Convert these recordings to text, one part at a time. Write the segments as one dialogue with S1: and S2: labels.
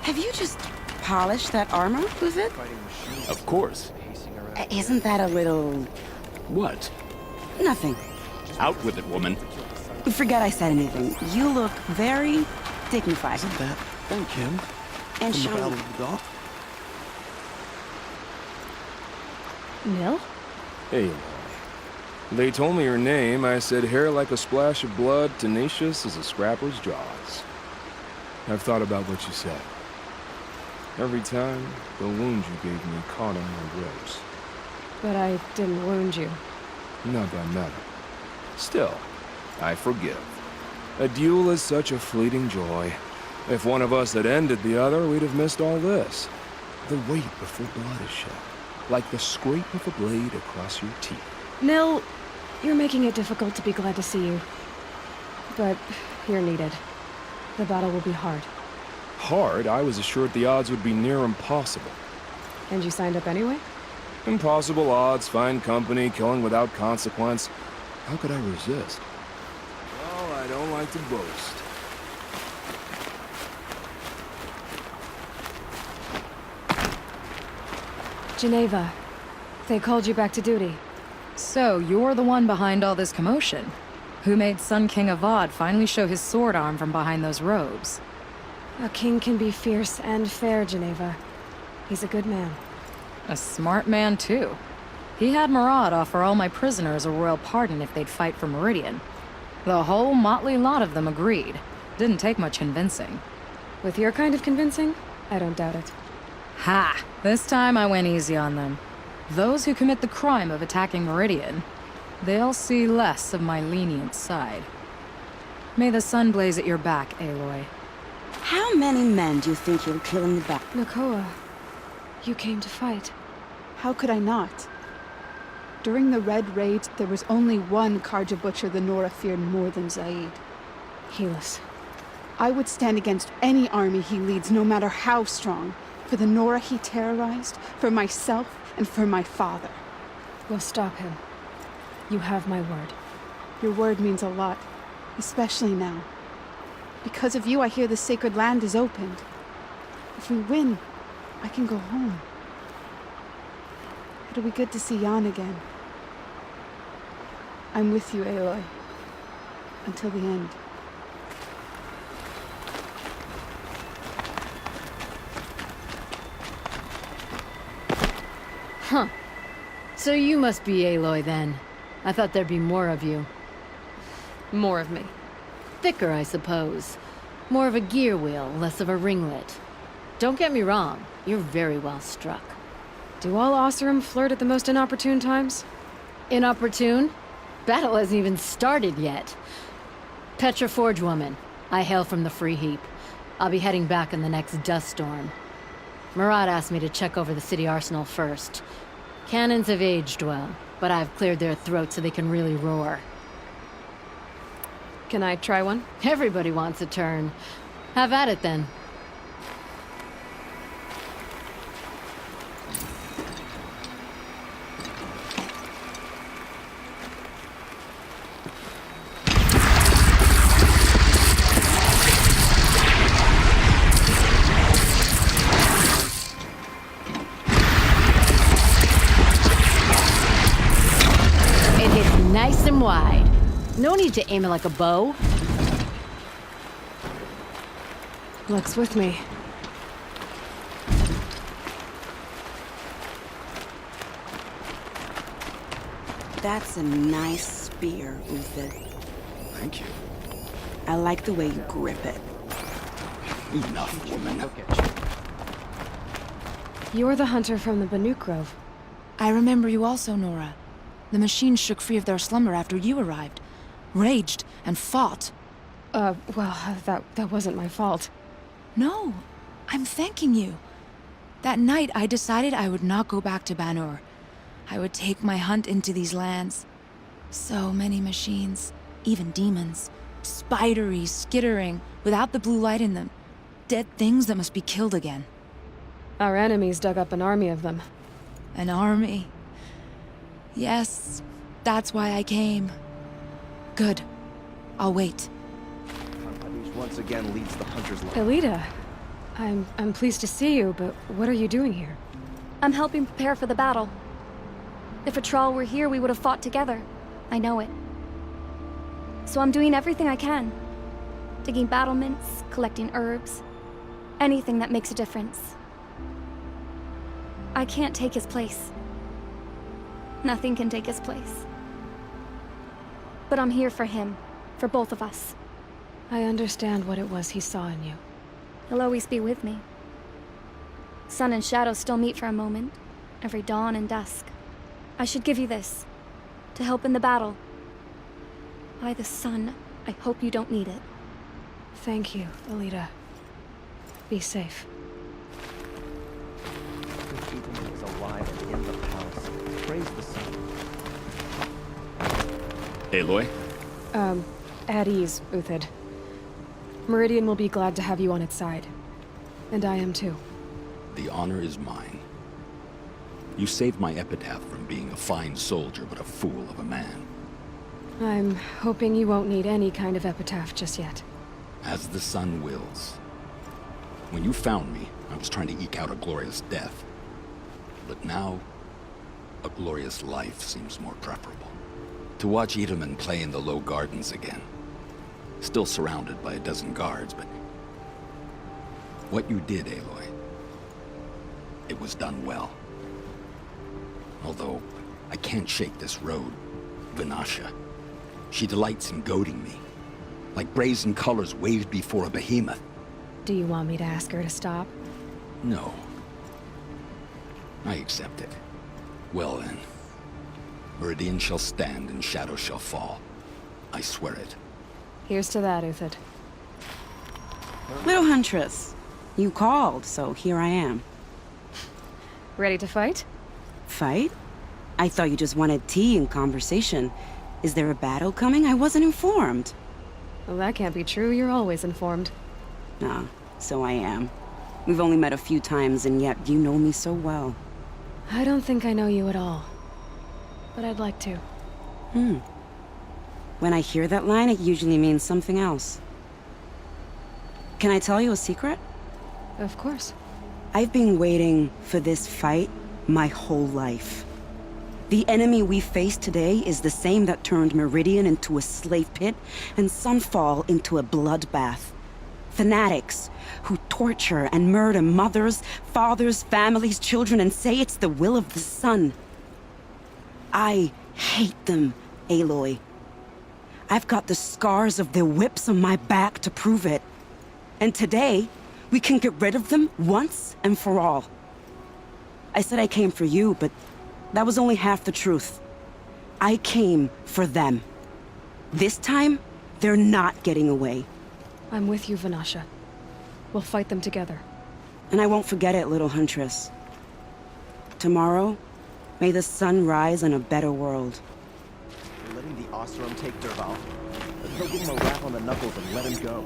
S1: Have you just polished that armor, Uthid?
S2: Of course.
S1: Isn't that a little...
S2: What?
S1: nothing?
S2: Out with it, woman.
S1: Forget I said anything. You look very dignified.
S3: Isn't that Kim
S1: And
S3: from the Battle
S1: shiny.
S3: of the Dock?
S4: Nil?
S5: Hey, Aloy. They told me your name. I said hair like a splash of blood, tenacious as a scrapper's jaws. I've thought about what you said. Every time, the wound you gave me caught on my ribs.
S4: But I didn't wound you.
S5: Not that matter. Still, I forgive. A duel is such a fleeting joy. If one of us had ended the other, we'd have missed all this. The wait before blood is shed, like the scrape of a blade across your teeth.
S4: Nil, you're making it difficult to be glad to see you. But you're needed. The battle will be hard.
S5: Hard, I was assured the odds would be near impossible.
S4: And you signed up anyway?
S5: Impossible odds, fine company, killing without consequence. How could I resist? Well, I don't like to boast.
S4: Geneva, they called you back to duty.
S6: So, you're the one behind all this commotion? Who made Sun King Avad finally show his sword arm from behind those robes?
S4: A king can be fierce and fair, Geneva. He's a good man.
S6: A smart man, too. He had Murad offer all my prisoners a royal pardon if they'd fight for Meridian. The whole motley lot of them agreed. Didn't take much convincing.
S4: With your kind of convincing, I don't doubt it.
S6: Ha! This time I went easy on them. Those who commit the crime of attacking Meridian, they'll see less of my lenient side. May the sun blaze at your back, Aloy.
S1: How many men do you think you'll kill in the back?
S4: Nakoa, you came to fight.
S7: How could I not? During the Red Raid, there was only one Karja butcher the Nora feared more than Zaid.
S4: Helis.
S7: I would stand against any army he leads, no matter how strong. For the Nora he terrorized, for myself, and for my father.
S4: We'll stop him. You have my word.
S7: Your word means a lot, especially now. Because of you, I hear the sacred land is opened. If we win, I can go home. It'll be good to see Jan again. I'm with you, Aloy. Until the end.
S8: Huh. So you must be Aloy then. I thought there'd be more of you.
S4: More of me.
S8: Thicker, I suppose. More of a gear wheel, less of a ringlet. Don't get me wrong, you're very well struck.
S4: Do all Oseram flirt at the most inopportune times?
S8: Inopportune? Battle hasn't even started yet. Petra Forge woman. I hail from the Free Heap. I'll be heading back in the next dust storm. Murad asked me to check over the city arsenal first. Cannons have aged well, but I've cleared their throats so they can really roar.
S4: Can I try one?
S8: Everybody wants a turn. Have at it then. It hits nice and wide. No need to aim it like a bow.
S4: Luck's with me.
S1: That's a nice spear, Uthid.
S3: Thank you.
S1: I like the way you grip it.
S3: Enough, woman.
S4: You're the hunter from the Banuk Grove.
S9: I remember you also, Nora. The machines shook free of their slumber after you arrived. Raged and fought.
S4: Well, that wasn't my fault.
S9: No, I'm thanking you. That night, I decided I would not go back to Banur. I would take my hunt into these lands. So many machines, even demons. Spidery, skittering, without the blue light in them. Dead things that must be killed again.
S4: Our enemies dug up an army of them.
S9: An army. Yes, that's why I came. Good. I'll wait.
S3: Once again leads the hunter's line.
S4: Elita, I'm pleased to see you, but what are you doing here?
S10: I'm helping prepare for the battle. If Atral were here, we would have fought together. I know it. So I'm doing everything I can. Digging battlements, collecting herbs. Anything that makes a difference. I can't take his place. Nothing can take his place. But I'm here for him. For both of us.
S4: I understand what it was he saw in you.
S10: He'll always be with me. Sun and shadow still meet for a moment. Every dawn and dusk. I should give you this. To help in the battle. By the sun, I hope you don't need it.
S4: Thank you, Alita. Be safe.
S11: Ethan is alive and in the palace. Praise the sun.
S2: Aloy?
S4: At ease, Uthid. Meridian will be glad to have you on its side. And I am too.
S3: The honor is mine. You saved my epitaph from being a fine soldier, but a fool of a man.
S4: I'm hoping you won't need any kind of epitaph just yet.
S3: As the sun wills. When you found me, I was trying to eke out a glorious death. But now, a glorious life seems more preferable. To watch Itamen play in the low gardens again. Still surrounded by a dozen guards, but... what you did, Aloy, it was done well. Although, I can't shake this road, Vanasha. She delights in goading me. Like brazen colors waved before a behemoth.
S4: Do you want me to ask her to stop?
S3: No. I accept it. Well then. Meridian shall stand and shadow shall fall. I swear it.
S4: Here's to that, Uthid.
S1: Little Huntress, you called, so here I am.
S4: Ready to fight?
S1: Fight? I thought you just wanted tea and conversation. Is there a battle coming? I wasn't informed.
S4: Well, that can't be true. You're always informed.
S1: Ah, so I am. We've only met a few times, and yet you know me so well.
S4: I don't think I know you at all. But I'd like to.
S1: When I hear that line, it usually means something else. Can I tell you a secret?
S4: Of course.
S1: I've been waiting for this fight my whole life. The enemy we face today is the same that turned Meridian into a slave pit and Sunfall into a bloodbath. Fanatics who torture and murder mothers, fathers, families, children, and say it's the will of the sun. I hate them, Aloy. I've got the scars of their whips on my back to prove it. And today, we can get rid of them once and for all. I said I came for you, but that was only half the truth. I came for them. This time, they're not getting away.
S4: I'm with you, Vanasha. We'll fight them together.
S1: And I won't forget it, little Huntress. Tomorrow, may the sun rise in a better world.
S11: We're letting the Oseram take Dervahl, but he'll give him a rap on the knuckles and let him go.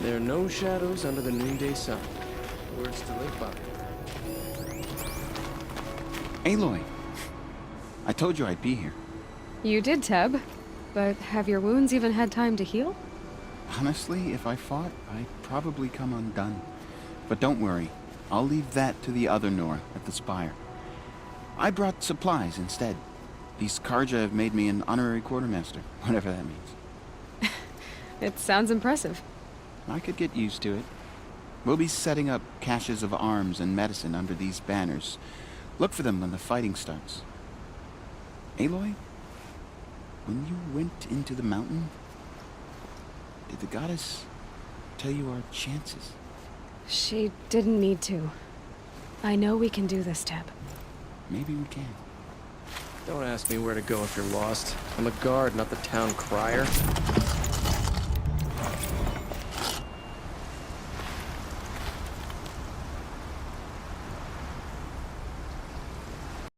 S5: There are no shadows under the noonday sun. Words to live by.
S12: Aloy, I told you I'd be here.
S4: You did, Teb. But have your wounds even had time to heal?
S12: Honestly, if I fought, I'd probably come undone. But don't worry, I'll leave that to the other Nora at the Spire. I brought supplies instead. These Karja have made me an honorary quartermaster, whatever that means.
S4: It sounds impressive.
S12: I could get used to it. We'll be setting up caches of arms and medicine under these banners. Look for them when the fighting starts. Aloy, when you went into the mountain, did the goddess tell you our chances?
S4: She didn't need to. I know we can do this, Teb.
S12: Maybe we can.
S5: Don't ask me where to go if you're lost. I'm a guard, not the town crier.